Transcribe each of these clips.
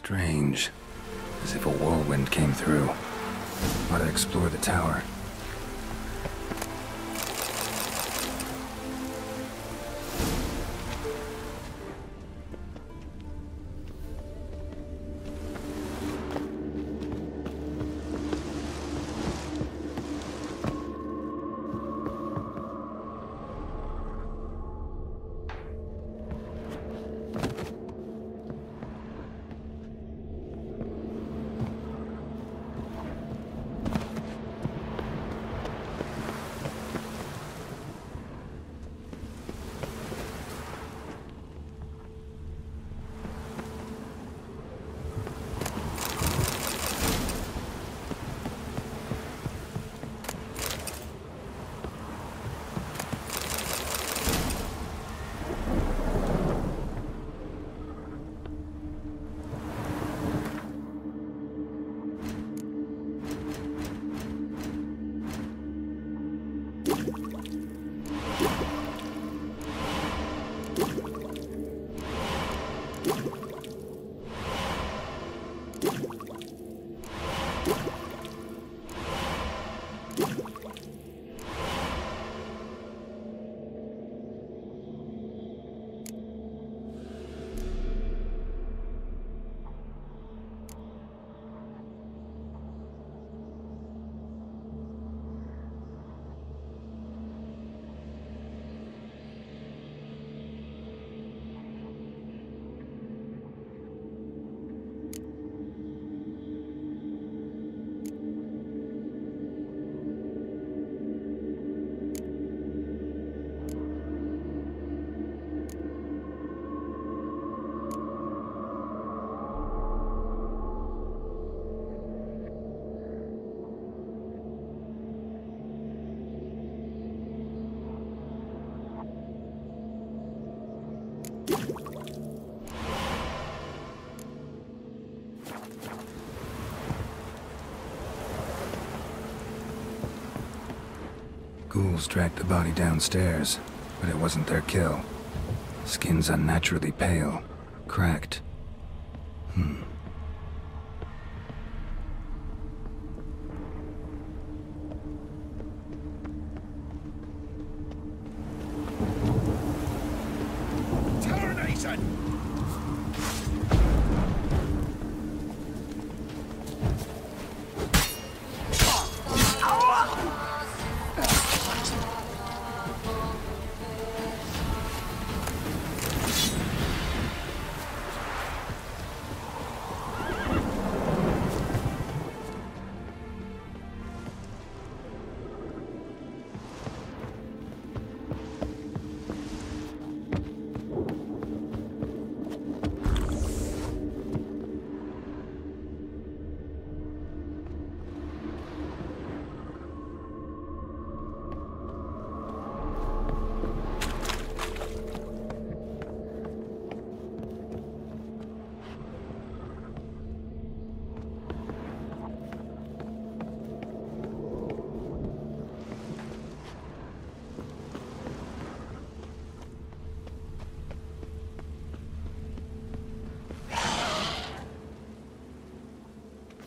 Strange. As if a whirlwind came through. Ought to explore the tower. Ghouls dragged the body downstairs, but it wasn't their kill. Skin's unnaturally pale, cracked.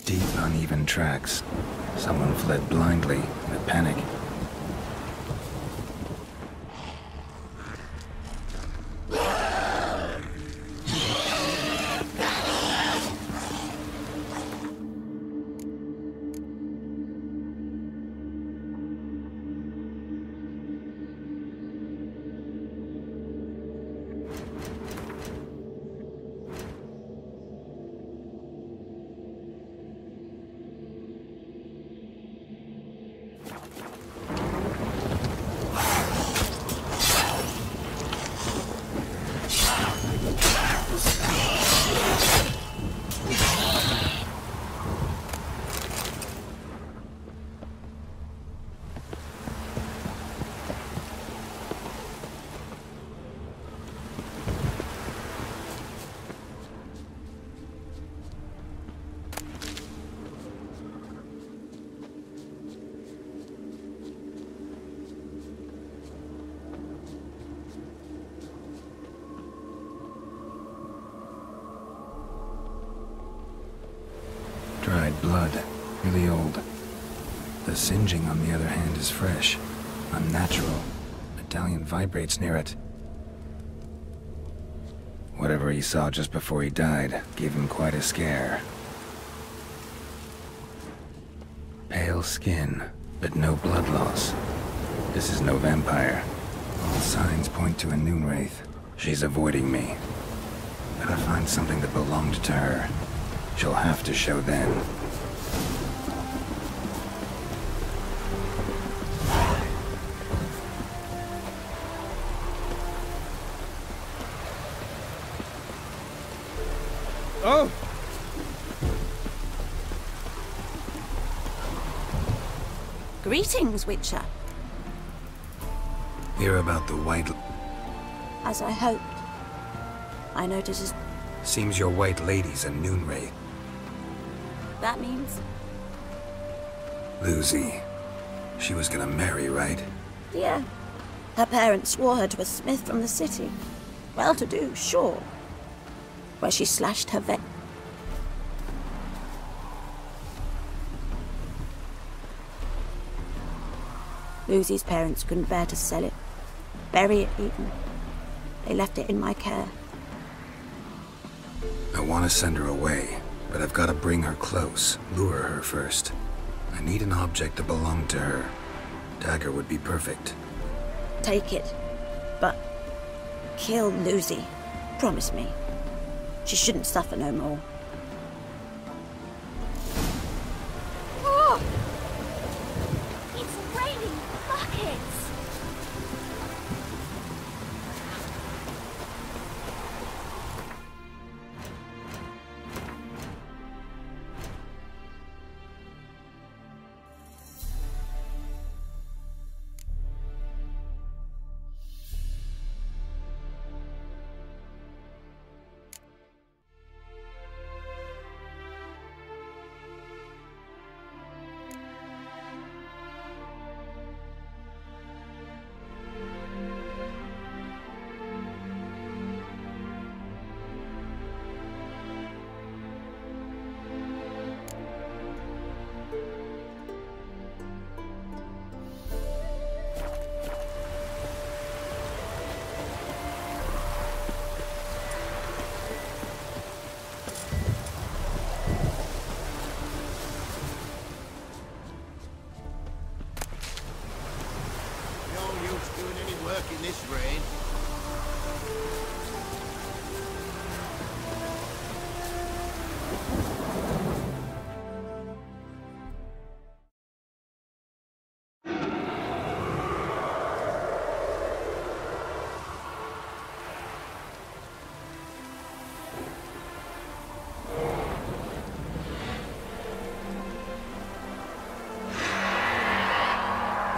Deep, uneven tracks. Someone fled blindly in a panic. really old. The singeing, on the other hand, is fresh, unnatural. Medallion vibrates near it. Whatever he saw just before he died gave him quite a scare. Pale skin, but no blood loss. This is no vampire. All signs point to a noon wraith. She's avoiding me. Gotta find something that belonged to her. She'll have to show then. Oh! Greetings, Witcher. Hear about the white... As I hoped. I notice Seems your white lady's a noon wraith. that means... Lucy. She was gonna marry, right? Yeah. Her parents swore her to a smith from the city. Well-to-do, sure. Where she slashed her vein. Lucy's parents couldn't bear to sell it. Bury it even. They left it in my care. I want to send her away, but I've got to bring her close, lure her first. I need an object that belonged to her. Dagger would be perfect. Take it. But... kill Lucy. Promise me. She shouldn't suffer no more. Oh! It's raining buckets! In this rain.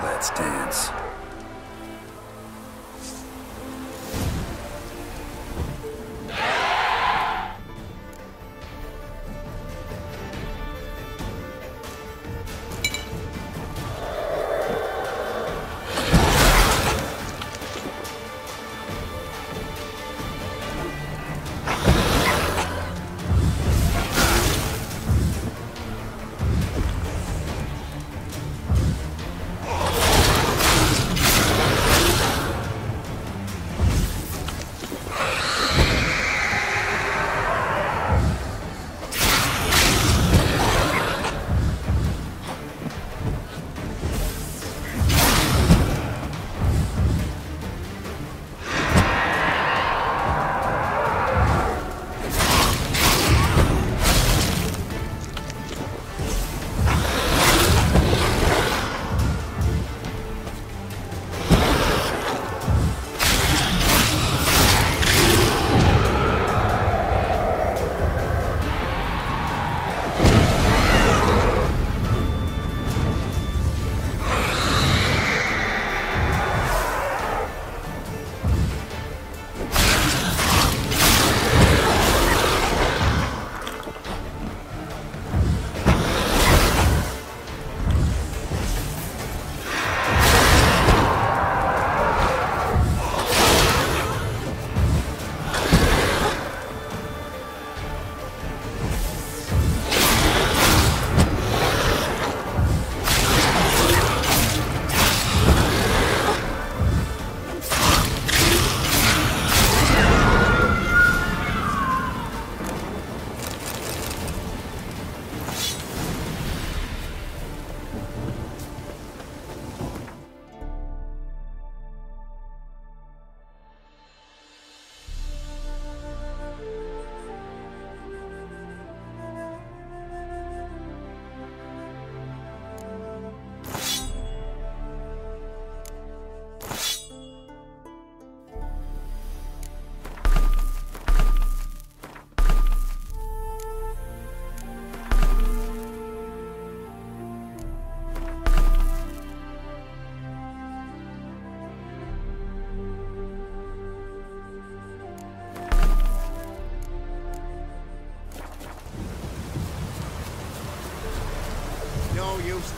Let's dance.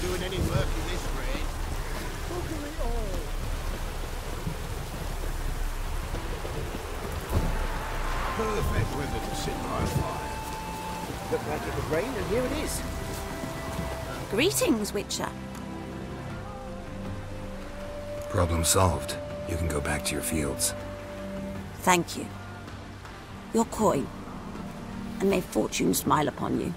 doing any work in this rain. Perfect weather to sit by a fire. Looked like it would rain, and here it is. Greetings, Witcher. Problem solved. You can go back to your fields. Thank you. Your coin. And may fortune smile upon you.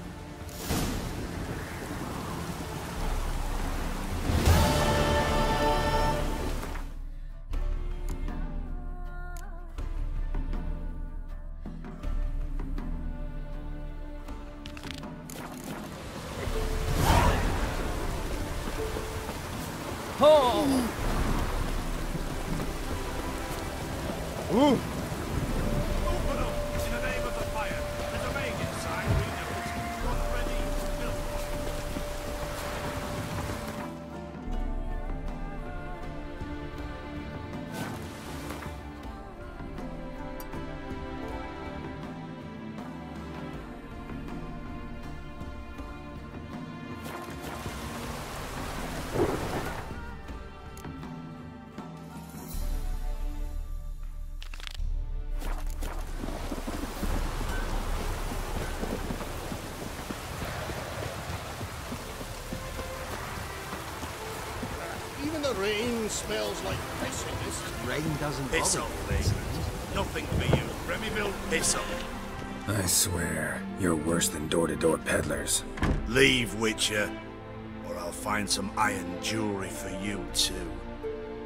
Ooh! Open up in the name of the fire. There's a maid inside. We know it. Not ready. Built one. Even the rain smells like piss in this. Rain doesn't Piss bother up, you. Lee. Nothing for you. Remy built piss up. I swear, you're worse than door-to-door peddlers. Leave, Witcher, or I'll find some iron jewelry for you too.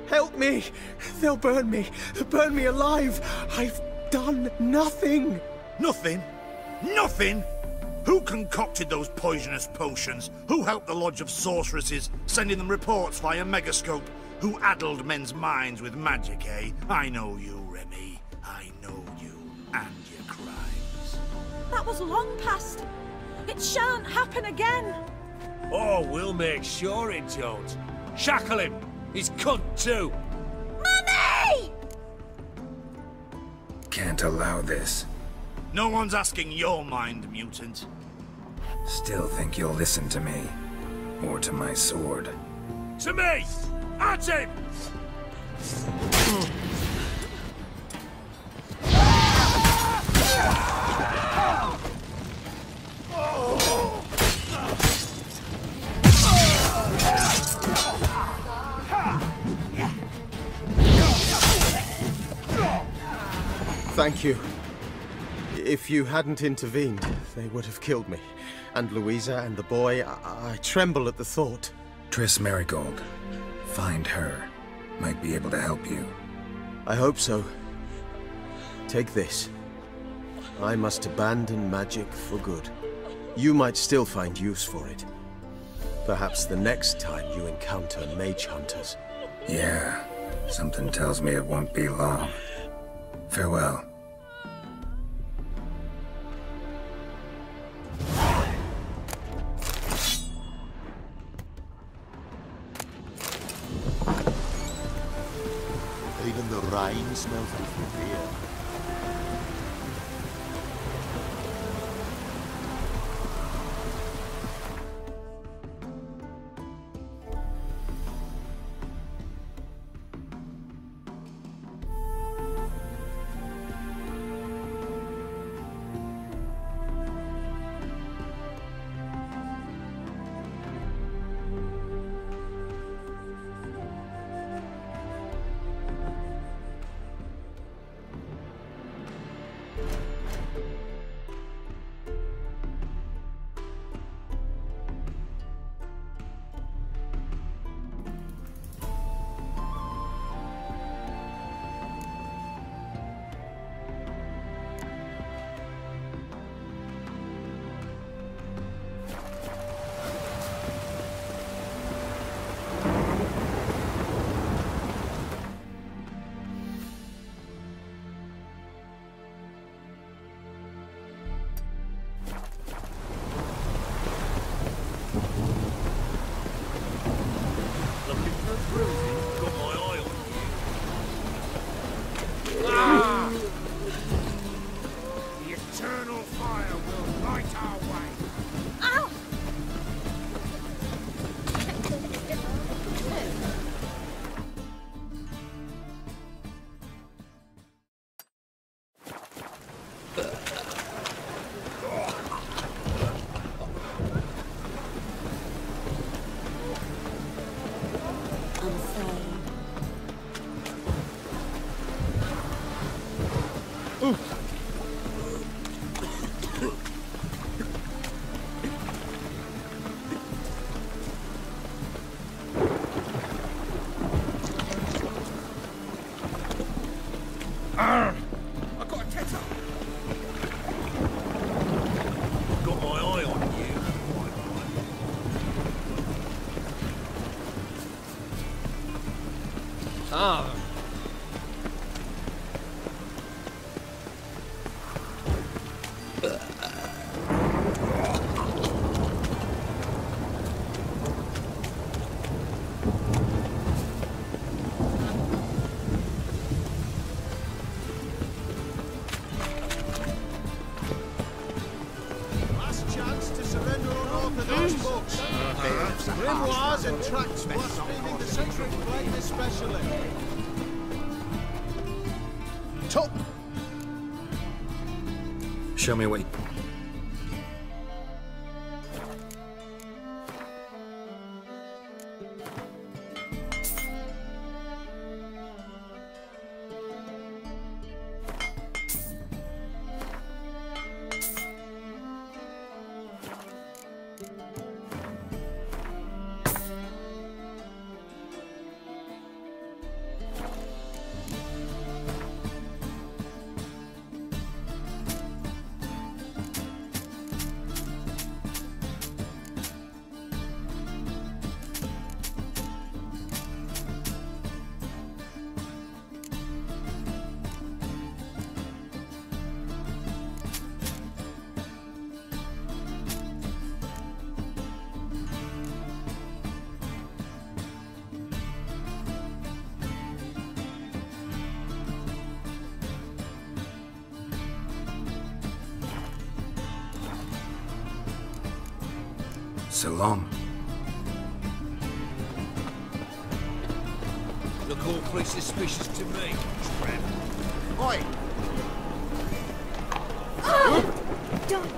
Help me! They'll burn me! Burn me alive! I've done nothing! Nothing? Nothing? Who concocted those poisonous potions? Who helped the Lodge of Sorceresses, sending them reports via Megascope? Who addled men's minds with magic, eh? I know you, Remy. I know you and your crimes. That was long past. It shan't happen again. Oh, we'll make sure it don't. Shackle him! He's cunt too! Mummy! Can't allow this. No one's asking your mind, mutant. Still think you'll listen to me. Or to my sword. To me! At him! Thank you. If you hadn't intervened, they would have killed me. And Louisa and the boy, I tremble at the thought. Triss Marigold. Find her. Might be able to help you. I hope so. Take this. I must abandon magic for good. You might still find use for it. Perhaps the next time you encounter mage hunters. Yeah. Something tells me it won't be long. Farewell. Even the rain smells different here. Grimoires and tracts blaspheming the sacred flame especially. Top! Show me what you... So long. Look all pretty suspicious to me, Trent. Oi! Don't.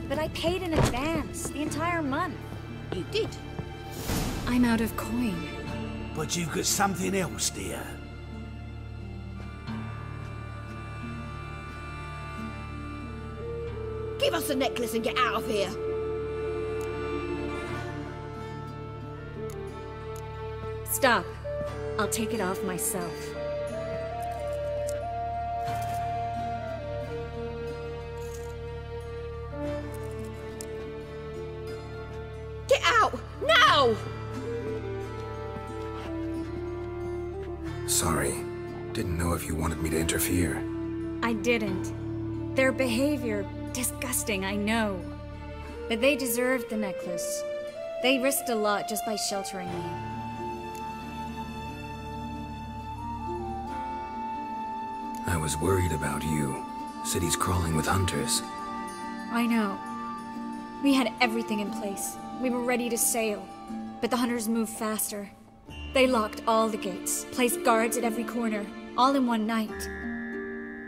But I paid in advance, the entire month. You did? I'm out of coin. But you've got something else, dear. Give us the necklace and get out of here. Stop. I'll take it off myself. Get out! Now! sorry. Didn't know if you wanted me to interfere. I didn't. Their behavior, disgusting, I know. But they deserved the necklace. They risked a lot just by sheltering me. I was worried about you. City's crawling with hunters. I know. We had everything in place. We were ready to sail. But the hunters moved faster. They locked all the gates, placed guards at every corner, all in one night.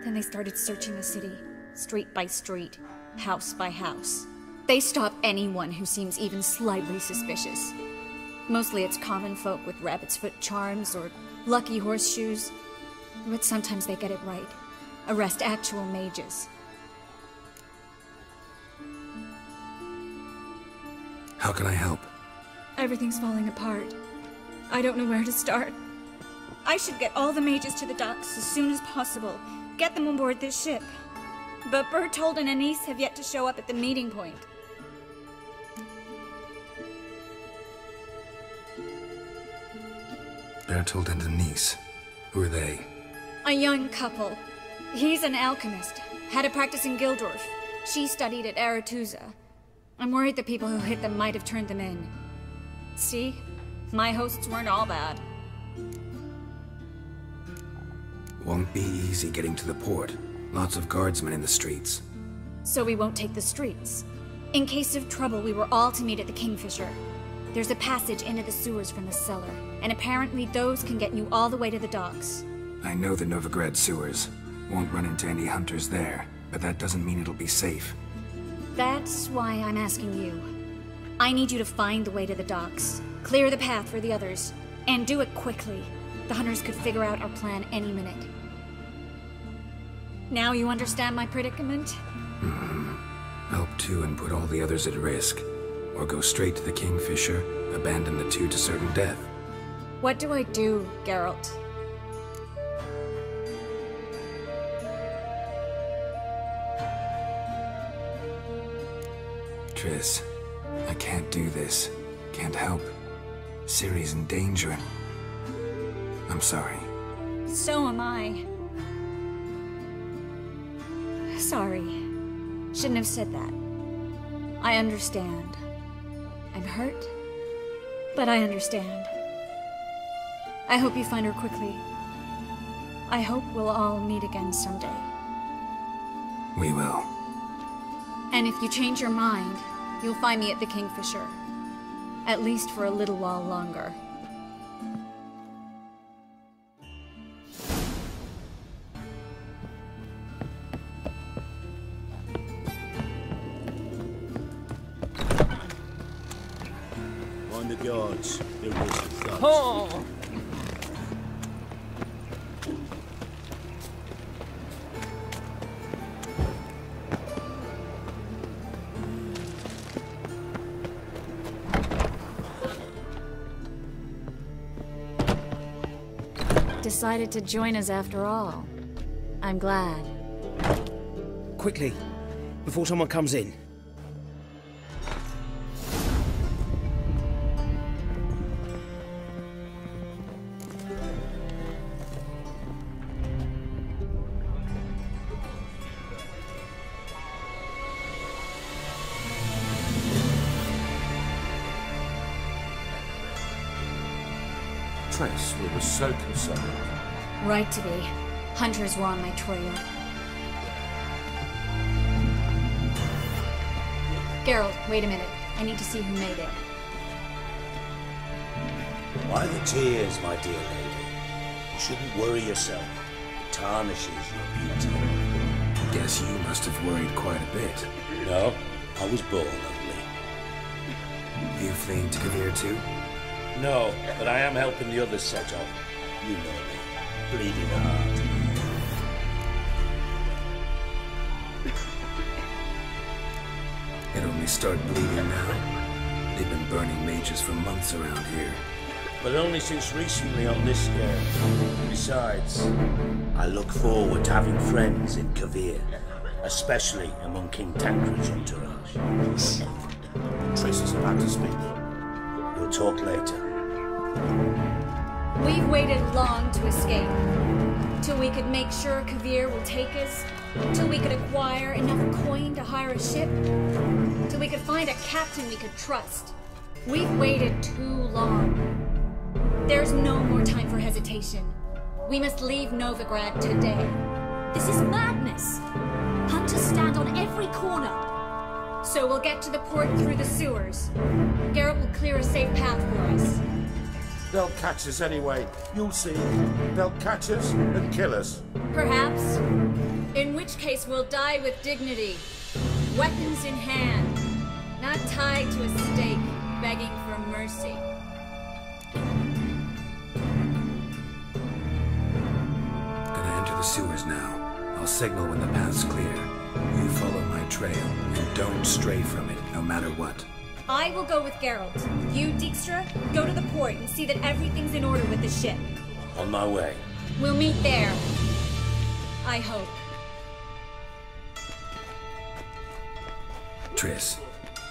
Then they started searching the city, street by street, house by house. They stop anyone who seems even slightly suspicious. Mostly it's common folk with rabbit's foot charms or lucky horseshoes. But sometimes they get it right. Arrest actual mages. How can I help? Everything's falling apart. I don't know where to start. I should get all the mages to the docks as soon as possible. Get them on board this ship. But Bertold and Anise have yet to show up at the meeting point. Bertold and Anise. Who are they? A young couple. He's an alchemist. Had a practice in Gildorf. She studied at Aretusa. I'm worried the people who hit them might have turned them in. See? My hosts weren't all bad. Won't be easy getting to the port. Lots of guardsmen in the streets. So we won't take the streets. In case of trouble, we were all to meet at the Kingfisher. There's a passage into the sewers from the cellar, and apparently those can get you all the way to the docks. I know the Novigrad sewers. Won't run into any hunters there, but that doesn't mean it'll be safe. That's why I'm asking you. I need you to find the way to the docks, clear the path for the others, and do it quickly. The hunters could figure out our plan any minute. Now you understand my predicament? Help two and put all the others at risk. Or go straight to the Kingfisher, abandon the two to certain death. What do I do, Geralt? Triss, I can't do this. Can't help. Ciri's in danger. I'm sorry. So am I. Sorry. Shouldn't have said that. I understand. I'm hurt, but I understand. I hope you find her quickly. I hope we'll all meet again someday. We will. And if you change your mind, you'll find me at the Kingfisher. At least for a little while longer. Mind the guards. They're with us. Oh! Decided to join us after all. I'm glad. Quickly, before someone comes in. Triss, we were so concerned. Right to be. Hunters were on my trail. Geralt, wait a minute. I need to see who made it. Why the tears, my dear lady? You shouldn't worry yourself. It tarnishes your beauty. Guess you must have worried quite a bit. No, I was born ugly. You fleeing to Kavir too? No, but I am helping the others set off. You know me. Bleeding heart. It only started bleeding now. They've been burning mages for months around here. But only since recently on this scale. Besides, I look forward to having friends in Kavir, especially among King Tancred's entourage. Triss is about to speak. We'll talk later. We've waited long to escape. Till we could make sure Kavir will take us. Till we could acquire enough coin to hire a ship. Till we could find a captain we could trust. We've waited too long. There's no more time for hesitation. We must leave Novigrad today. This is madness. Hunters stand on every corner. So we'll get to the port through the sewers. Garrett will clear a safe path for us. They'll catch us anyway. You'll see. They'll catch us and kill us. Perhaps. In which case we'll die with dignity. Weapons in hand. Not tied to a stake, begging for mercy. Gonna enter the sewers now. I'll signal when the path's clear. You follow my trail, and don't stray from it, no matter what. I will go with Geralt. You, Dijkstra, go to the port and see that everything's in order with the ship. On my way. We'll meet there. I hope. Triss,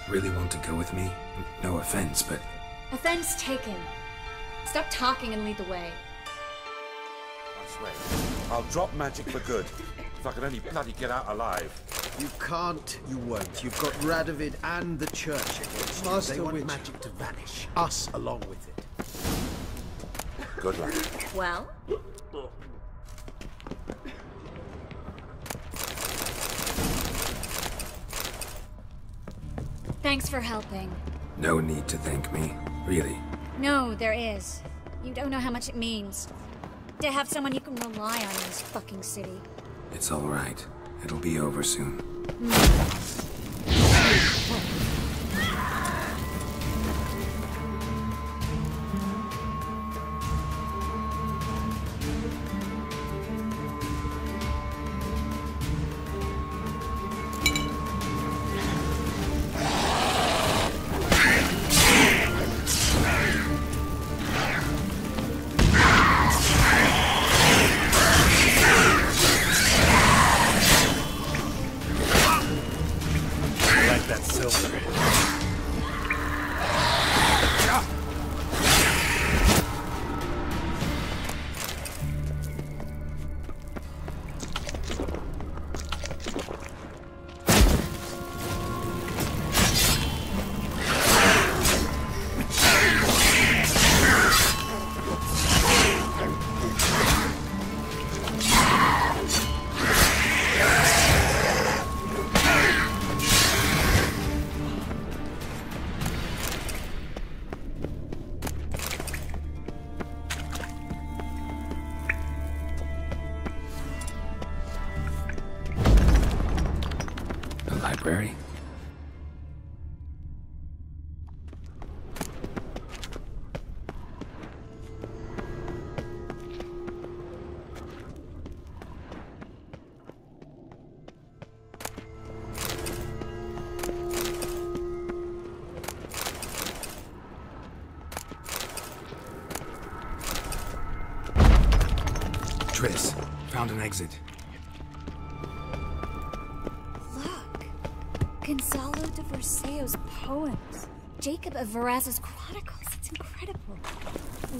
really want to go with me? No offense, but... Offense taken. Stop talking and lead the way. I swear, I'll drop magic for good. If I can only bloody get out alive. You can't, you won't. You've got Radovid and the church against you. They want magic to vanish. Us along with it. Good luck. Well? Thanks for helping. No need to thank me, really. No, there is. You don't know how much it means. To have someone you can rely on in this fucking city. It's all right. It'll be over soon. Library? Triss, found an exit. Gonzalo de Verseo's poems. Jacob of Varaz's chronicles. It's incredible.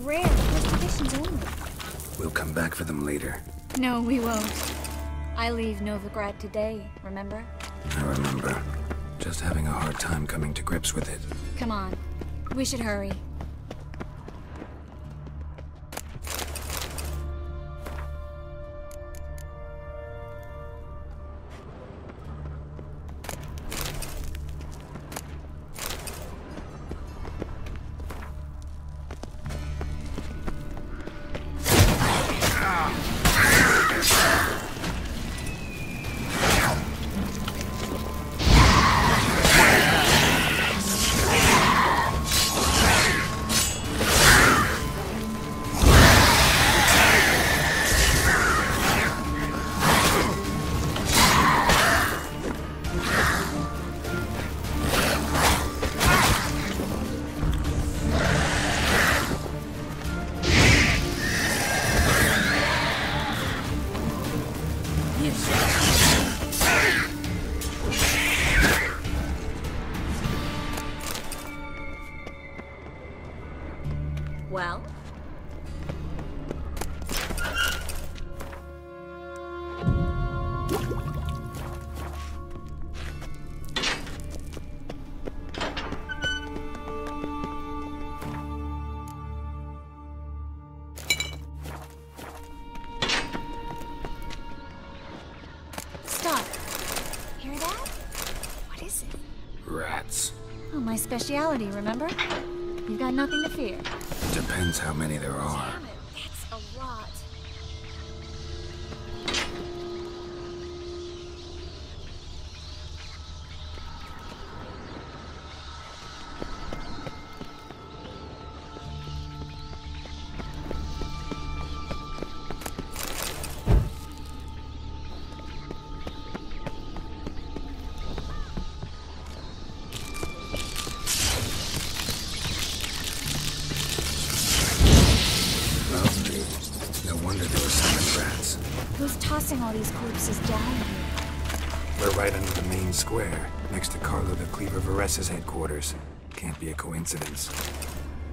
Rare, first editions only. We'll come back for them later. No, we won't. I leave Novigrad today, remember? I remember. Just having a hard time coming to grips with it. Come on. We should hurry. Well? rats. Oh, my speciality, remember? You've got nothing to fear. Depends how many there are. Damn it, that's a lot. Who's tossing all these corpses down here? We're right under the main square, next to Carlo the Cleaver Varessa's headquarters. Can't be a coincidence.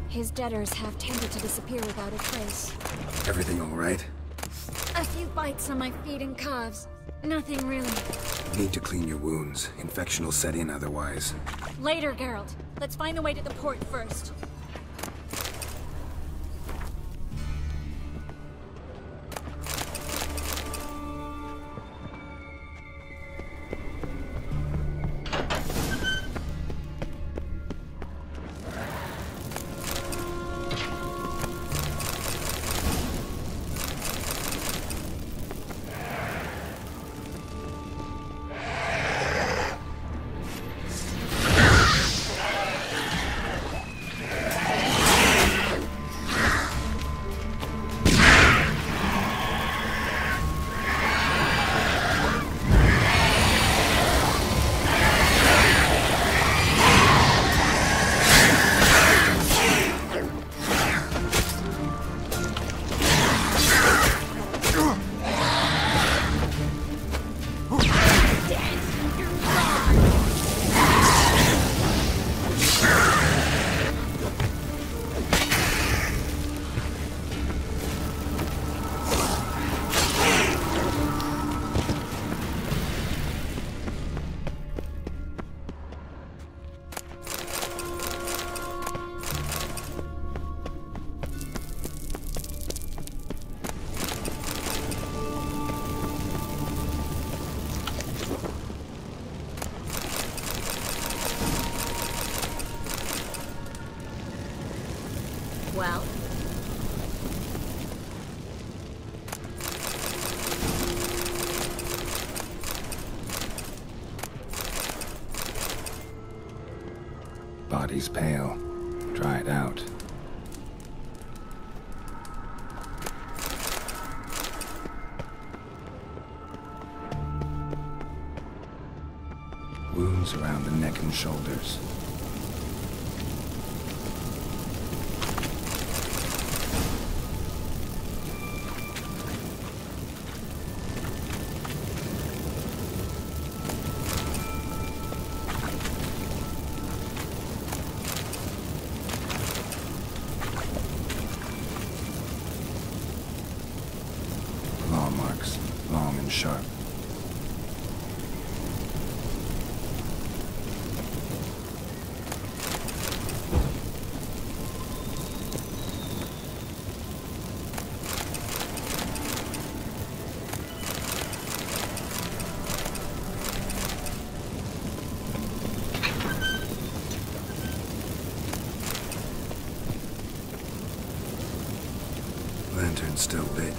His debtors have tended to disappear without a trace. Everything all right? A few bites on my feet and calves. Nothing really. Need to clean your wounds. Infection will set in otherwise. Later, Geralt. Let's find the way to the port first. Well? Body's pale. Dried out. Wounds around the neck and shoulders. Long and sharp. Lantern's still lit.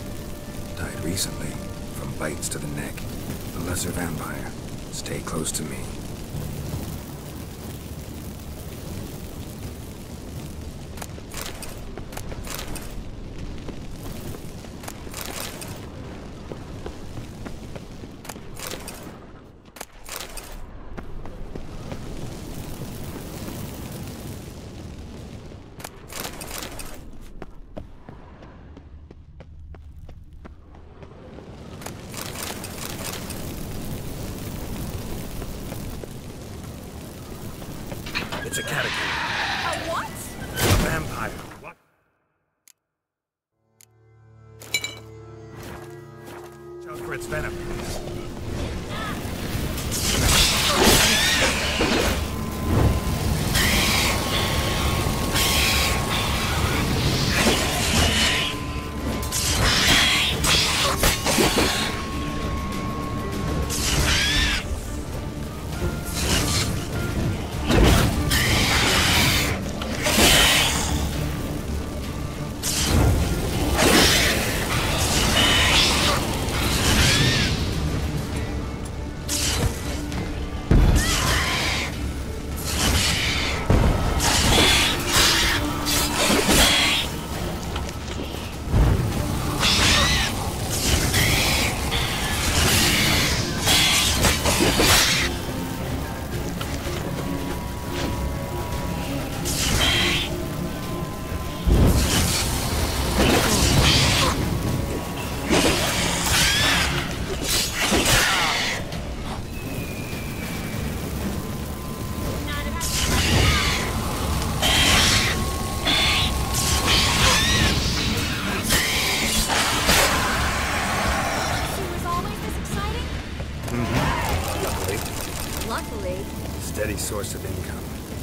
Died recently. From bites to the neck. The lesser vampire. Stay close to me. It's a catacomb. A what? A vampire. What? Watch out for its venom.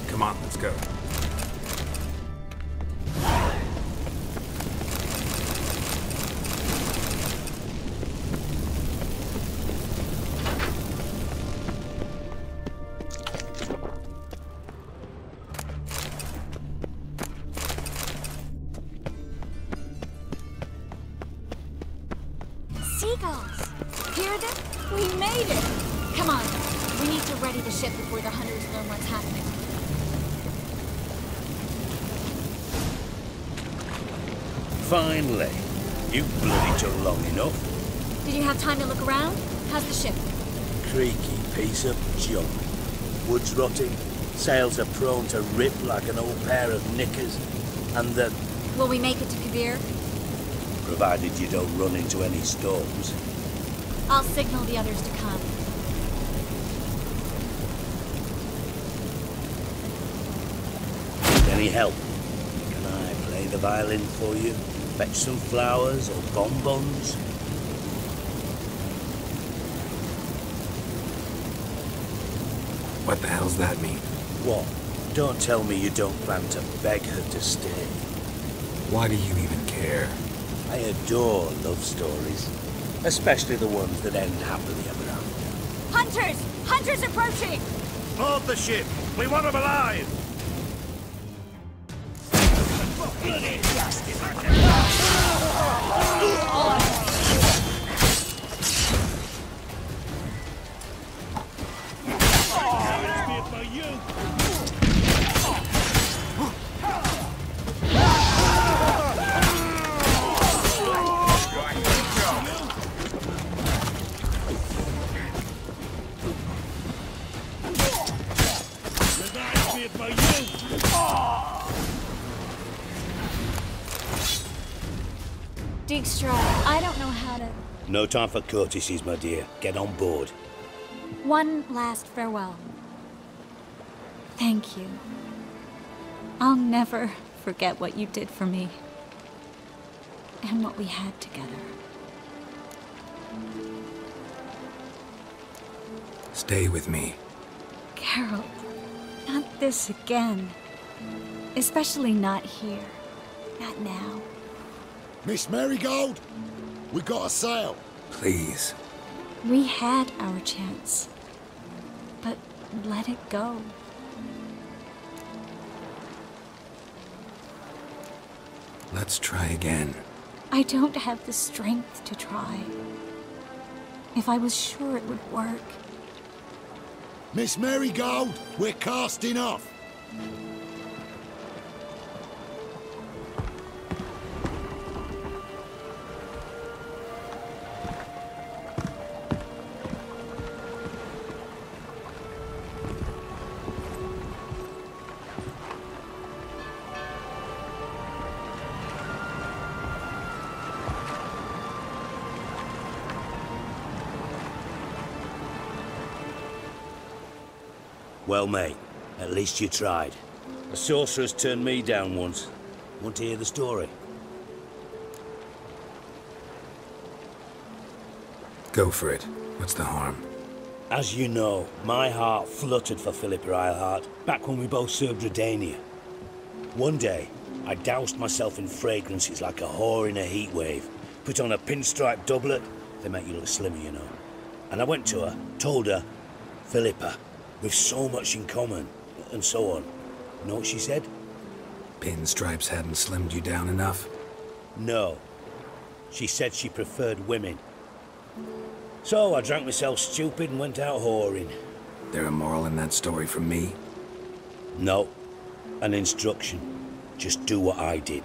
Come on, let's go. Seagulls! Hear them? We made it! Come on, we need to ready the ship before the hunters learn what's happening. Finally. You bloody took long enough. Did you have time to look around? How's the ship? Creaky piece of junk. Wood's rotting, sails are prone to rip like an old pair of knickers, and the... Will we make it to Kavir? Provided you don't run into any storms. I'll signal the others to come. Need any help? Can I play the violin for you? Fetch some flowers or bonbons? What the hell's that mean? What? Don't tell me you don't plan to beg her to stay. Why do you even care? I adore love stories. Especially the ones that end happily ever after. Hunters! Hunters approaching! Board the ship! We want them alive! Dijkstra, I don't know how to... No time for courtesies, my dear. Get on board. One last farewell. Thank you. I'll never forget what you did for me. And what we had together. Stay with me. Carol, not this again. Especially not here. Not now. Miss Marigold, we got a sail. Please. We had our chance. But let it go. Let's try again. I don't have the strength to try. If I was sure it would work. Miss Marigold, we're casting off. Well, mate, at least you tried. A sorceress turned me down once. Want to hear the story? Go for it. What's the harm? As you know, my heart fluttered for Philippa Eilhart back when we both served Redania. One day, I doused myself in fragrances like a whore in a heat wave. Put on a pinstripe doublet. They make you look slimmer, you know. And I went to her, told her, Philippa, we've so much in common, and so on. You know what she said? Pinstripes hadn't slimmed you down enough? No. She said she preferred women. So I drank myself stupid and went out whoring. There a moral in that story from me? No. An instruction. Just do what I did.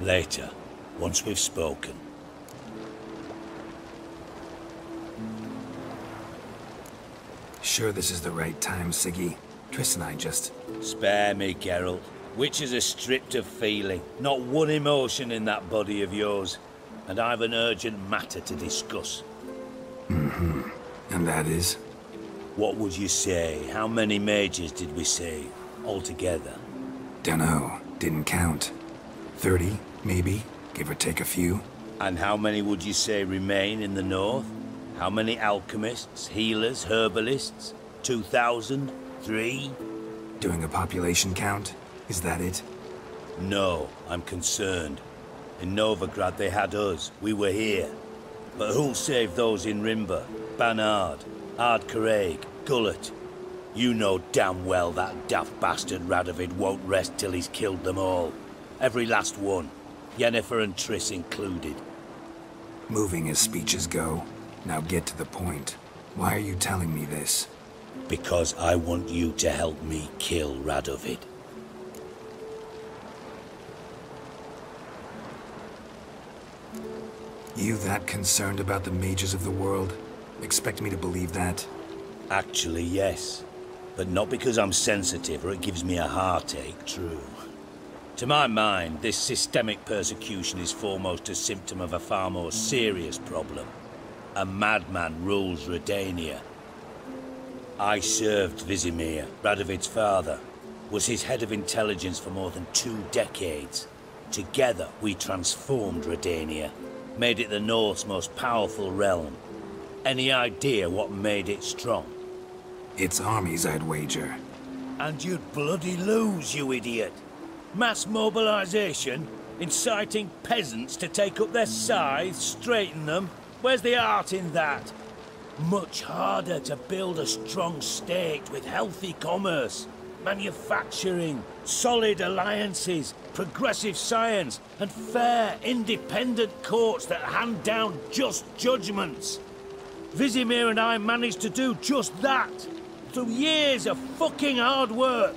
Later, once we've spoken. Sure this is the right time, Siggy? Triss and I just... Spare me, Geralt. Witches are stripped of feeling. Not one emotion in that body of yours. And I've an urgent matter to discuss. Mm-hmm. And that is? What would you say? How many mages did we save? Altogether? Dunno. Didn't count. 30, maybe? Give or take a few. And how many would you say remain in the north? How many alchemists, healers, herbalists? 2,000? 3? Doing a population count? Is that it? No, I'm concerned. In Novigrad they had us, we were here. But who'll save those in Rimba? Banard, Ardcaraig, Gullet? You know damn well that daft bastard Radovid won't rest till he's killed them all. Every last one. Yennefer and Triss included. Moving as speeches go. Now get to the point. Why are you telling me this? Because I want you to help me kill Radovid. You that concerned about the mages of the world? Expect me to believe that? Actually, yes. But not because I'm sensitive or it gives me a heartache, true. To my mind, this systemic persecution is foremost a symptom of a far more serious problem. A madman rules Redania. I served Vizimir, Radovid's father, was his head of intelligence for more than 2 decades. Together, we transformed Redania, made it the North's most powerful realm. Any idea what made it strong? Its armies, I'd wager. And you'd bloody lose, you idiot. Mass mobilization, inciting peasants to take up their scythes, straighten them. Where's the art in that? Much harder to build a strong state with healthy commerce, manufacturing, solid alliances, progressive science, and fair, independent courts that hand down just judgments. Vizimir and I managed to do just that, through years of fucking hard work.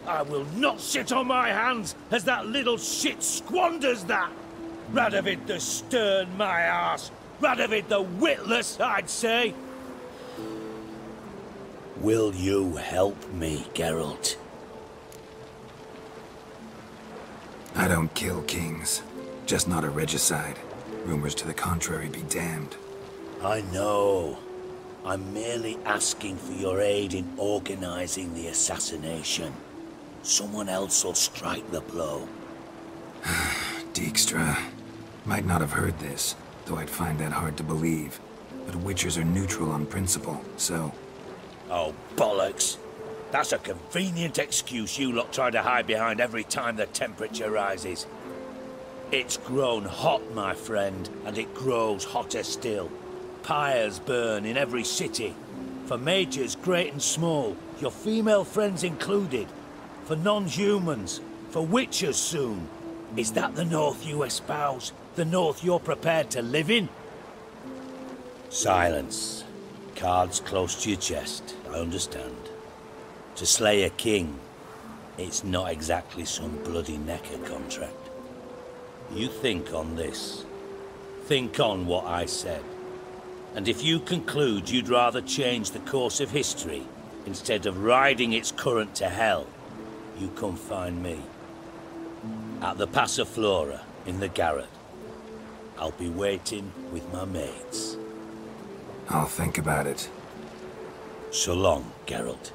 I will not sit on my hands as that little shit squanders that. Radovid the stern, my arse. Radovid the witless, I'd say. Will you help me, Geralt? I don't kill kings. Just not a regicide. Rumors to the contrary be damned. I know. I'm merely asking for your aid in organizing the assassination. Someone else will strike the blow. Dijkstra. Might not have heard this, though I'd find that hard to believe. But Witchers are neutral on principle, so... Oh, bollocks. That's a convenient excuse you lot try to hide behind every time the temperature rises. It's grown hot, my friend, and it grows hotter still. Pyres burn in every city. For mages great and small, your female friends included. For non-humans, for witchers soon. Is that the North you espouse? The North you're prepared to live in? Silence. Cards close to your chest, I understand. To slay a king, it's not exactly some bloody necker contract. You think on this. Think on what I said. And if you conclude you'd rather change the course of history, instead of riding its current to hell, you come find me. At the Passiflora, in the garret. I'll be waiting with my mates. I'll think about it. So long, Geralt.